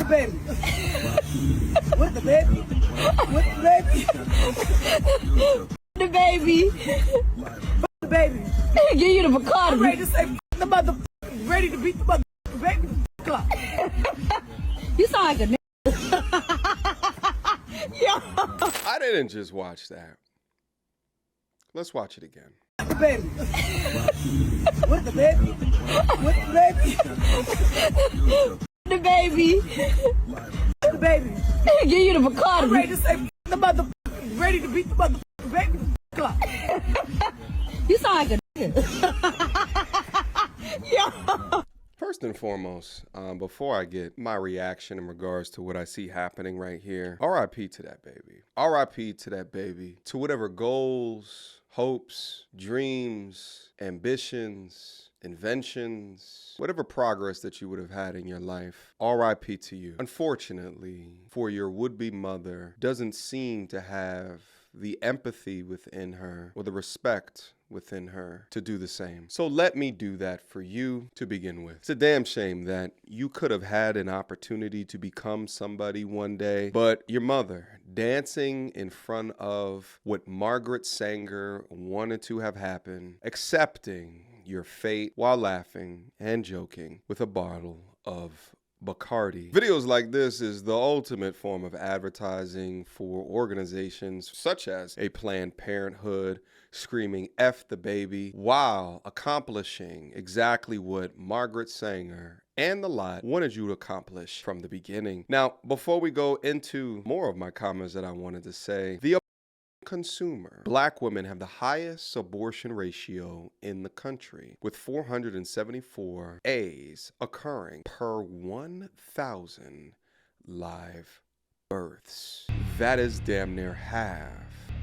baby? What the baby? What the baby? The baby. The baby. Give you the Bacardi. I'm ready to say the mother. Ready to beat the mother. Baby. Clock. You sound like a I didn't just watch that. Let's watch it again. The baby. What the baby? What the baby? The baby. The baby. Give you the I'm Bacardi. ready to say the mother. Ready to beat the mother. Baby. Clock. You sound like a First and foremost, before I get my reaction in regards to what I see happening right here, RIP to that baby. RIP to that baby. To whatever goals, hopes, dreams, ambitions, inventions, whatever progress that you would have had in your life, RIP to you. Unfortunately, for your would-be mother doesn't seem to have the empathy within her or the respect within her to do the same. So let me do that for you to begin with. It's a damn shame that you could have had an opportunity to become somebody one day, but your mother dancing in front of what Margaret Sanger wanted to have happen, accepting your fate while laughing and joking with a bottle of Bacardi. Videos like this is the ultimate form of advertising for organizations such as a Planned Parenthood, screaming F the baby, while accomplishing exactly what Margaret Sanger and the lot wanted you to accomplish from the beginning. Now, before we go into more of my comments that I wanted to say, the consumer. Black women have the highest abortion ratio in the country, with 474 A's occurring per 1,000 live births. That is damn near half.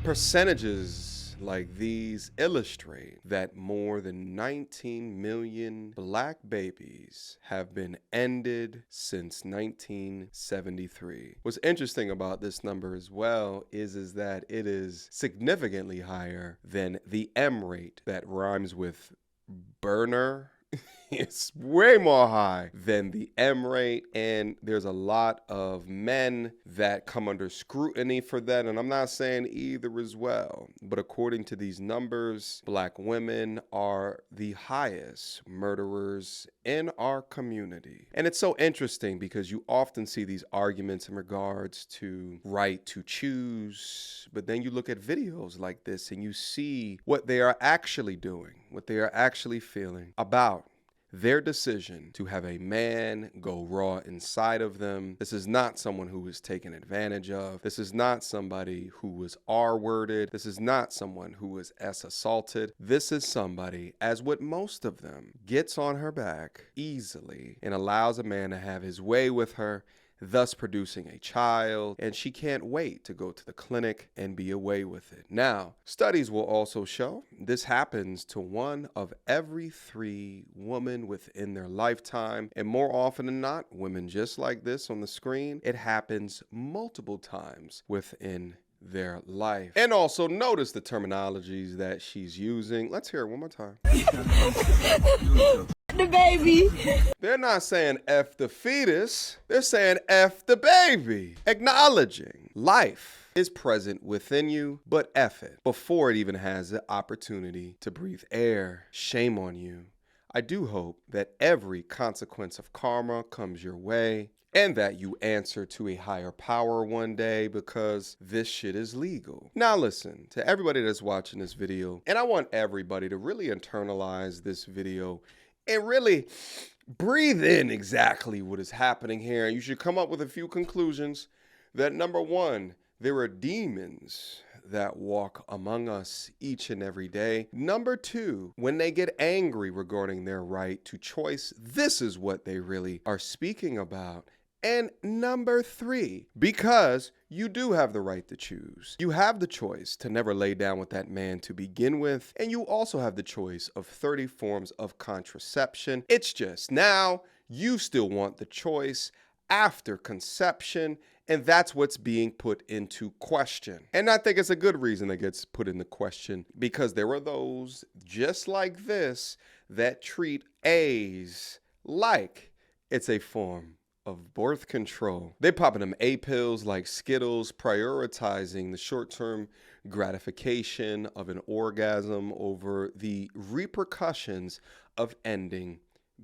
Percentages like these illustrate that more than 19 million black babies have been ended since 1973. What's interesting about this number as well is that it is significantly higher than the M rate that rhymes with burner. It's way more high than the M rate, and there's a lot of men that come under scrutiny for that, and I'm not saying either as well, but according to these numbers, black women are the highest murderers in our community. And it's so interesting because you often see these arguments in regards to right to choose, but then you look at videos like this and you see what they are actually doing, what they are actually feeling about their decision to have a man go raw inside of them. This is not someone who was taken advantage of. This is not somebody who was R-worded. This is not someone who was S-assaulted. This is somebody, as with most of them, gets on her back easily and allows a man to have his way with her, thus producing a child, and she can't wait to go to the clinic and be away with it. Now, studies will also show this happens to 1 of every 3 women within their lifetime, and more often than not, women just like this on the screen, it happens multiple times within their life. And also notice the terminologies that she's using. Let's hear it one more time. The baby. They're not saying F the fetus, they're saying F the baby. Acknowledging life is present within you, but F it before it even has the opportunity to breathe air. Shame on you. I do hope that every consequence of karma comes your way and that you answer to a higher power one day, because this shit is legal. Now listen, to everybody that's watching this video, and I want everybody to really internalize this video and really breathe in exactly what is happening here. You should come up with a few conclusions that, number 1, there are demons that walk among us each and every day. Number 2, when they get angry regarding their right to choice, this is what they really are speaking about. And number 3, because you do have the right to choose. You have the choice to never lay down with that man to begin with. And you also have the choice of 30 forms of contraception. It's just now you still want the choice after conception. And that's what's being put into question. And I think it's a good reason that gets put into question, because there are those just like this that treat A's like it's a form of birth control. They popping them A pills like Skittles, prioritizing the short-term gratification of an orgasm over the repercussions of ending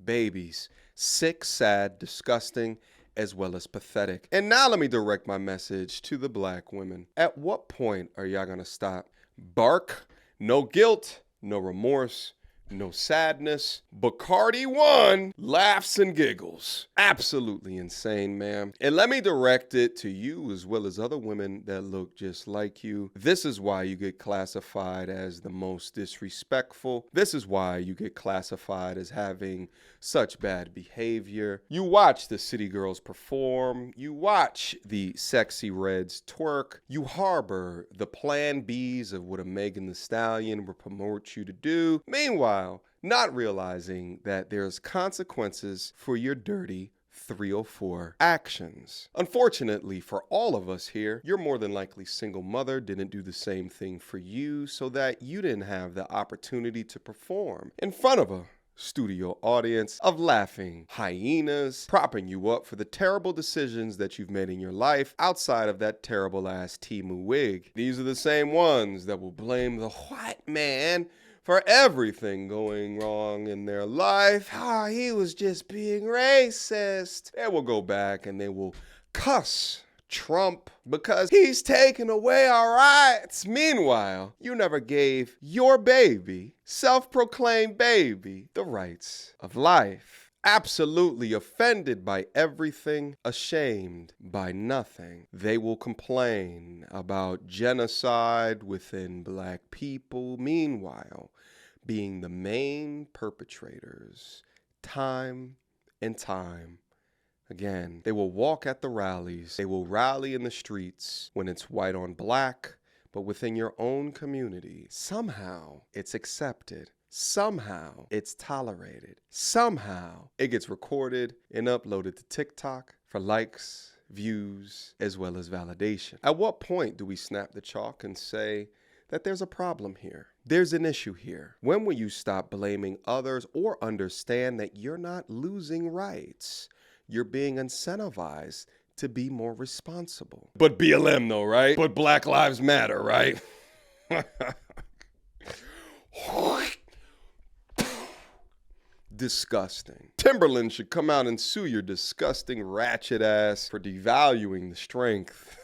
babies. Sick, sad, disgusting, as well as pathetic. And now let me direct my message to the black women. At what point are y'all gonna stop? Bark, no guilt, no remorse, no sadness. Bacardi 1 laughs and giggles. Absolutely insane, ma'am. And let me direct it to you as well as other women that look just like you. This is why you get classified as the most disrespectful. This is why you get classified as having such bad behavior. You watch the city girls perform. You watch the sexy reds twerk. You harbor the plan Bs of what a Megan Thee Stallion will promote you to do. Meanwhile, not realizing that there's consequences for your dirty 304 actions. Unfortunately for all of us here, your more than likely single mother didn't do the same thing for you, so that you didn't have the opportunity to perform in front of a studio audience of laughing hyenas, propping you up for the terrible decisions that you've made in your life outside of that terrible ass Temu wig. These are the same ones that will blame the white man for everything going wrong in their life. He was just being racist. They will go back and they will cuss Trump because he's taking away our rights. Meanwhile, you never gave your baby, self-proclaimed baby, the rights of life. Absolutely offended by everything, ashamed by nothing. They will complain about genocide within black people, meanwhile being the main perpetrators time and time again. They will walk at the rallies. They will rally in the streets when it's white on black, but within your own community, somehow it's accepted. Somehow it's tolerated. Somehow it gets recorded and uploaded to TikTok for likes, views, as well as validation. At what point do we snap the chalk and say that there's a problem here? There's an issue here. When will you stop blaming others or understand that you're not losing rights? You're being incentivized to be more responsible. But BLM though, right? But Black Lives Matter, right? Disgusting. Timberland should come out and sue your disgusting ratchet ass for devaluing the strength.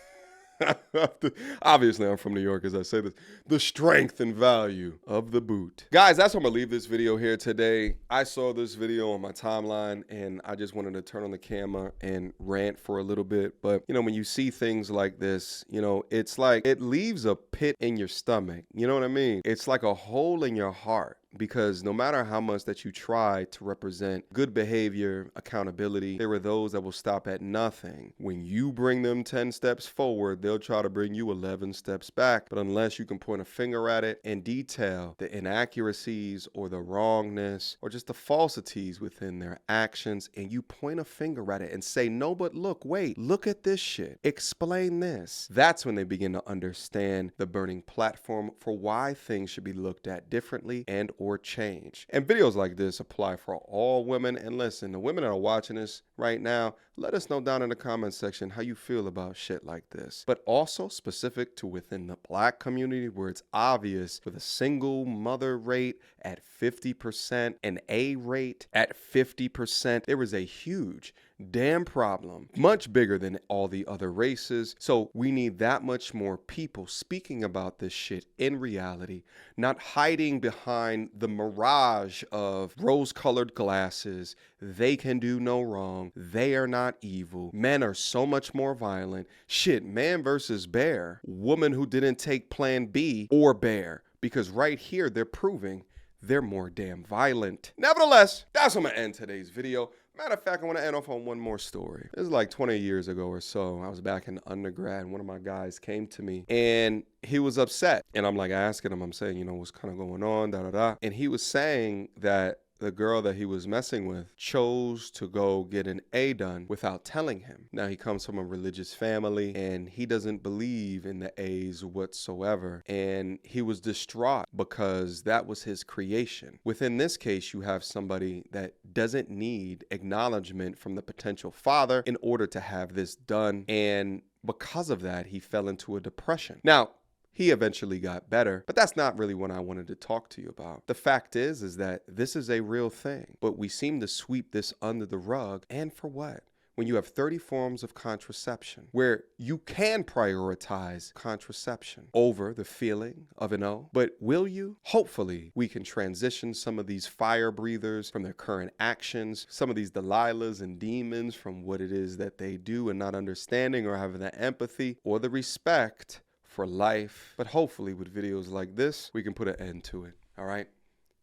Obviously, I'm from New York as I say this. The strength and value of the boot. Guys, that's where I'm gonna leave this video here today. I saw this video on my timeline and I just wanted to turn on the camera and rant for a little bit. But, you know, when you see things like this, you know, it's like it leaves a pit in your stomach. You know what I mean? It's like a hole in your heart. Because no matter how much that you try to represent good behavior, accountability, there are those that will stop at nothing. When you bring them 10 steps forward, they'll try to bring you 11 steps back. But unless you can point a finger at it and detail the inaccuracies or the wrongness or just the falsities within their actions, and you point a finger at it and say, no, but look, wait, look at this shit. Explain this. That's when they begin to understand the burning platform for why things should be looked at differently and or change. And videos like this apply for all women. And listen, the women that are watching this right now, let us know down in the comment section how you feel about shit like this. But also specific to within the black community, where it's obvious with a single mother rate at 50%, an A rate at 50%, there is a huge damn problem, much bigger than all the other races. So we need that much more people speaking about this shit in reality, not hiding behind the mirage of rose-colored glasses. They can do no wrong. They are not evil. Men are so much more violent. Shit, man versus bear. Woman who didn't take plan B or bear. Because right here, they're proving they're more damn violent. Nevertheless, that's how I'm gonna end today's video. Matter of fact, I want to end off on one more story. This is like 20 years ago or so. I was back in undergrad and one of my guys came to me and he was upset. And I'm like asking him, I'm saying, you know, what's kind of going on, da da da. And he was saying that the girl that he was messing with chose to go get an A done without telling him. Now, he comes from a religious family and he doesn't believe in the A's whatsoever. And he was distraught because that was his creation. Within this case, you have somebody that doesn't need acknowledgement from the potential father in order to have this done. And because of that, he fell into a depression. Now, he eventually got better, but that's not really what I wanted to talk to you about. The fact is that this is a real thing, but we seem to sweep this under the rug. And for what? When you have 30 forms of contraception, where you can prioritize contraception over the feeling of an O, but will you? Hopefully, we can transition some of these fire breathers from their current actions, some of these Delilahs and demons from what it is that they do and not understanding or having the empathy or the respect for life. But hopefully with videos like this, we can put an end to it. All right?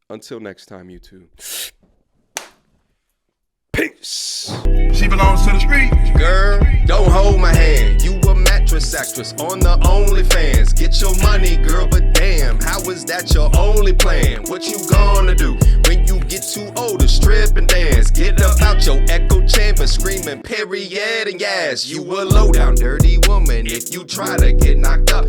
Until next time, YouTube. Peace. She belongs to the street. Girl, don't hold my hand. You a mattress actress on the OnlyFans. Get your money, girl, but damn, how is that your only plan? What you gonna do when you get too old to strip and dance? Get up out your echo chamber screaming period and yes. You a low down dirty woman if you try to get knocked up